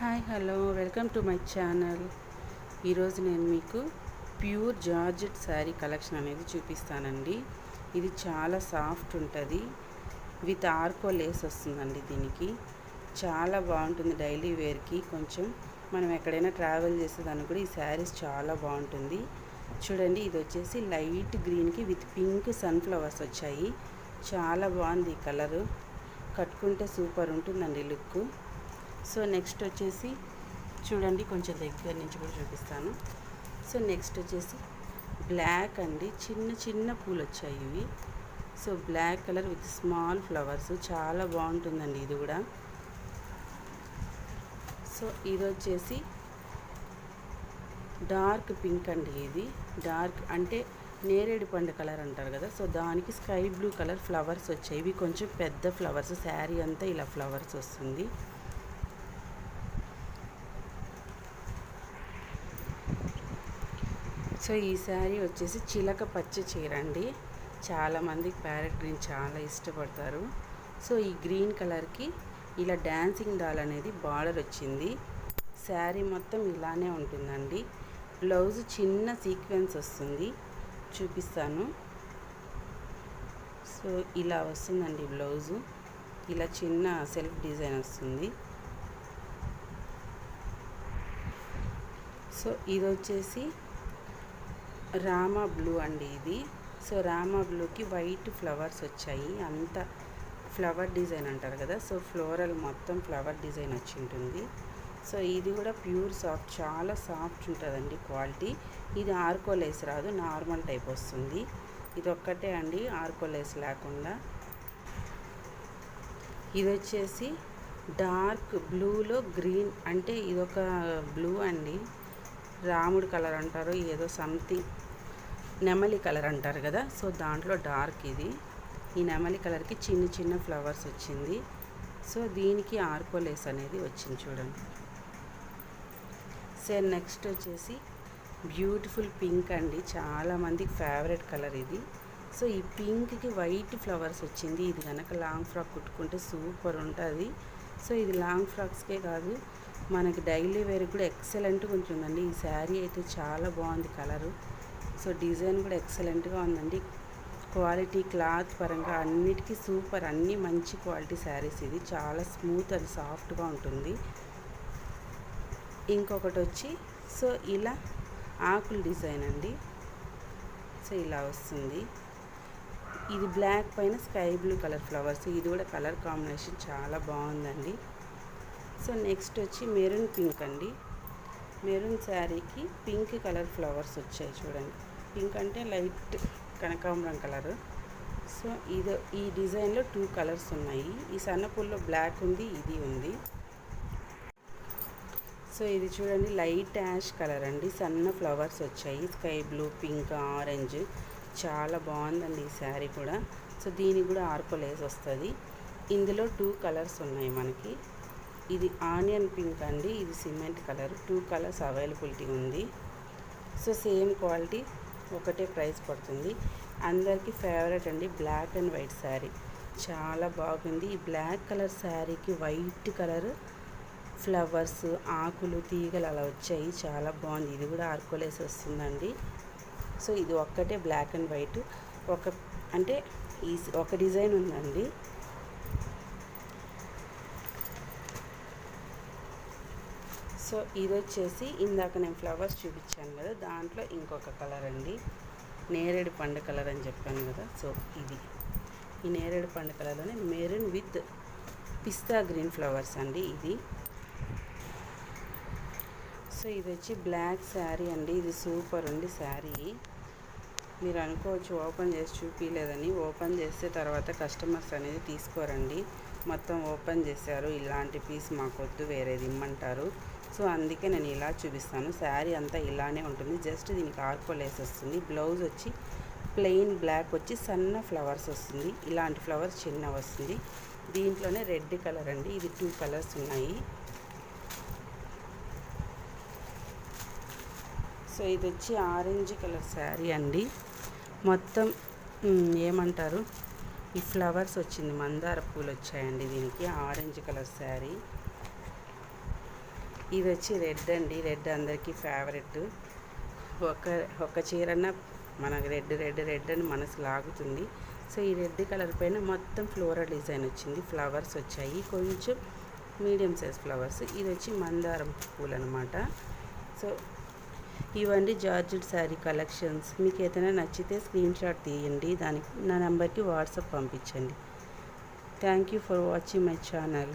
Hi hello welcome to my channel. ఈరోజు నేను మీకు ప్యూర్ జార్జెట్ శారీ కలెక్షన్ అనేది చూపిస్తానండి. ఇది చాలా సాఫ్ట్ ఉంటుంది, విత్ ఆర్కో లేస్ వస్తుందండి. దీనికి చాలా బాగుంటుంది డైలీ వేర్కి. కొంచెం మనం ఎక్కడైనా ట్రావెల్ చేసేదానికి కూడా ఈ శారీస్ చాలా బాగుంటుంది. చూడండి, ఇది వచ్చేసి లైట్ గ్రీన్కి విత్ పింక్ సన్ఫ్లవర్స్ వచ్చాయి. చాలా బాగుంది ఈ కలరు. కట్టుకుంటే సూపర్ ఉంటుందండి లుక్. సో నెక్స్ట్ వచ్చేసి చూడండి, కొంచెం దగ్గర నుంచి కూడా చూపిస్తాను. సో నెక్స్ట్ వచ్చేసి బ్లాక్ అండి, చిన్న చిన్న పూలు వచ్చాయి ఇవి. So black colour with small flowers, చాలా బాగుంటుందండి ఇది కూడా. సో ఇది వచ్చేసి డార్క్ పింక్ అండి. ఇది డార్క్ అంటే నేరేడు పండు కలర్ అంటారు కదా, సో దానికి స్కై బ్లూ కలర్ ఫ్లవర్స్ వచ్చాయి. ఇవి కొంచెం పెద్ద ఫ్లవర్స్, శారీ అంతా ఇలా ఫ్లవర్స్ వస్తుంది. సో ఈ శారీ వచ్చేసి చిలక పచ్చ చీర అండి. చాలామందికి ప్యారెట్ గ్రీన్ చాలా ఇష్టపడతారు. సో ఈ గ్రీన్ కలర్కి ఇలా డాన్సింగ్ డాల్ అనేది బార్డర్ వచ్చింది. శారీ మొత్తం ఇలానే ఉంటుందండి. బ్లౌజ్ చిన్న సీక్వెన్స్ వస్తుంది, చూపిస్తాను. సో ఇలా వస్తుందండి బ్లౌజు. ఇలా చిన్న సెల్ఫ్ డిజైన్ వస్తుంది. సో ఇది వచ్చేసి రామా బ్లూ అండి ఇది. సో రామా బ్లూకి వైట్ ఫ్లవర్స్ వచ్చాయి. అంతా ఫ్లవర్ డిజైన్ అంటారు కదా, సో ఫ్లోరల్ మొత్తం ఫ్లవర్ డిజైన్ వచ్చి ఉంటుంది. సో ఇది కూడా ప్యూర్ సాఫ్ట్, చాలా సాఫ్ట్ ఉంటుందండి క్వాలిటీ. ఇది ఆర్కోలేస్ రాదు, నార్మల్ టైప్ వస్తుంది. ఇది ఒక్కటే అండి ఆర్కోలేస్ లేకుండా. ఇది వచ్చేసి డార్క్ బ్లూలో గ్రీన్, అంటే ఇదొక బ్లూ అండి. రాముడు కలర్ అంటారు, ఏదో సంథింగ్ నెమలి కలర్ అంటారు కదా, సో దాంట్లో డార్క్ ఇది. ఈ నెమలి కలర్కి చిన్న చిన్న ఫ్లవర్స్ వచ్చింది. సో దీనికి ఆర్కోలేస్ అనేది వచ్చింది చూడండి. సో నెక్స్ట్ వచ్చేసి బ్యూటిఫుల్ పింక్ అండి, చాలామందికి ఫేవరెట్ కలర్ ఇది. సో ఈ పింక్కి వైట్ ఫ్లవర్స్ వచ్చింది. ఇది కనుక లాంగ్ ఫ్రాక్ కుట్టుకుంటే సూపర్ ఉంటుంది. సో ఇది లాంగ్ ఫ్రాక్స్కే కాదు, మనకి డైలీ వేర్ కూడా ఎక్సలెంట్గా ఉంటుందండి. ఈ శారీ అయితే చాలా బాగుంది కలరు. సో డిజైన్ కూడా ఎక్సలెంట్గా ఉందండి. క్వాలిటీ క్లాత్ పరంగా అన్నిటికీ సూపర్, అన్నీ మంచి క్వాలిటీ శారీస్. ఇది చాలా స్మూత్ అండ్ సాఫ్ట్గా ఉంటుంది. ఇంకొకటి వచ్చి సో ఇలా ఆకుల డిజైన్ అండి. సో ఇలా వస్తుంది. ఇది బ్లాక్ పైన స్కై బ్లూ కలర్ ఫ్లవర్స్. ఇది కూడా కలర్ కాంబినేషన్ చాలా బాగుందండి. సో నెక్స్ట్ వచ్చి మెరూన్ పింక్ అండి. మెరూన్ శారీకి పింక్ కలర్ ఫ్లవర్స్ వచ్చాయి చూడండి. పింక్ అంటే లైట్ కనకాంబరం కలరు. సో ఈ డిజైన్లో 2 కలర్స్ ఉన్నాయి. ఈ సన్నపూల్లో బ్లాక్ ఉంది, ఇది ఉంది. సో ఇది చూడండి లైట్ యాష్ కలర్ అండి, సన్న ఫ్లవర్స్ వచ్చాయి. స్కై బ్లూ, పింక్, ఆరెంజ్, చాలా బాగుందండి ఈ శారీ కూడా. సో దీనికి కూడా ఆర్కోలేస్ వస్తుంది. ఇందులో 2 కలర్స్ ఉన్నాయి మనకి. ఇది ఆనియన్ పింక్ అండి, ఇది సిమెంట్ కలర్. 2 కలర్స్ అవైలబిలిటీ ఉంది. సో సేమ్ క్వాలిటీ, ఒకటే ప్రైస్ పడుతుంది. అందరికీ ఫేవరెట్ అండి బ్లాక్ అండ్ వైట్ శారీ, చాలా బాగుంది. ఈ బ్లాక్ కలర్ శారీకి వైట్ కలర్ ఫ్లవర్స్, ఆకులు, తీగలు అలా వచ్చాయి, చాలా బాగుంది. ఇది కూడా ఆర్కోలేస్ వస్తుందండి. సో ఇది ఒక్కటే బ్లాక్ అండ్ వైట్, అంటే ఒక డిజైన్ ఉందండి. సో ఇది వచ్చేసి ఇందాక నేను ఫ్లవర్స్ చూపించాను కదా, దాంట్లో ఇంకొక కలర్ అండి, నేరేడు పండు కలర్ అని చెప్పాను కదా. సో ఇది ఈ నేరేడు పండు కలర్లోనే maroon with pista green flowers అండి ఇది. సో ఇది వచ్చి బ్లాక్ శారీ అండి. ఇది సూపర్ ఉంది శారీ. మీరు అనుకోవచ్చు ఓపెన్ చేసి చూపించలేదని. ఓపెన్ చేస్తే తర్వాత కస్టమర్స్ అనేది తీసుకోరండి. మొత్తం ఓపెన్ చేశారు, ఇలాంటి పీస్ మాకొద్దు వేరేది ఇమ్మంటారు. సో అందుకే నేను ఇలా చూపిస్తాను. శారీ అంతా ఇలానే ఉంటుంది, జస్ట్ దీనికి ఆర్కోలేస్ వస్తుంది. బ్లౌజ్ వచ్చి ప్లెయిన్ బ్లాక్ వచ్చి సన్న ఫ్లవర్స్ వస్తుంది. ఇలాంటి ఫ్లవర్స్ చిన్న వస్తుంది. దీంట్లోనే రెడ్ కలర్ అండి, ఇది 2 కలర్స్ ఉన్నాయి. సో ఇది వచ్చి ఆరెంజ్ కలర్ శారీ అండి. మొత్తం ఏమంటారు, ఈ ఫ్లవర్స్ వచ్చింది, మందార పూలు వచ్చాయండి దీనికి. Orange colour sari. ఇది వచ్చి రెడ్ అండి. రెడ్ అందరికీ ఫేవరెట్. ఒక చీరన్న మనకు రెడ్ అని మనసు లాగుతుంది. సో ఈ రెడ్ కలర్ పైన మొత్తం ఫ్లోరల్ డిజైన్ వచ్చింది. ఫ్లవర్స్ వచ్చాయి, కొంచెం మీడియం సైజ్ ఫ్లవర్స్. ఇది వచ్చి మందారం పూలు అనమాట. సో ఇవండి జార్జెట్ శారీ కలెక్షన్స్. మీకు ఏదైనా నచ్చితే స్క్రీన్ షాట్ తీయండి, దానికి నా నెంబర్కి వాట్సాప్ పంపించండి. Thank you for watching my channel.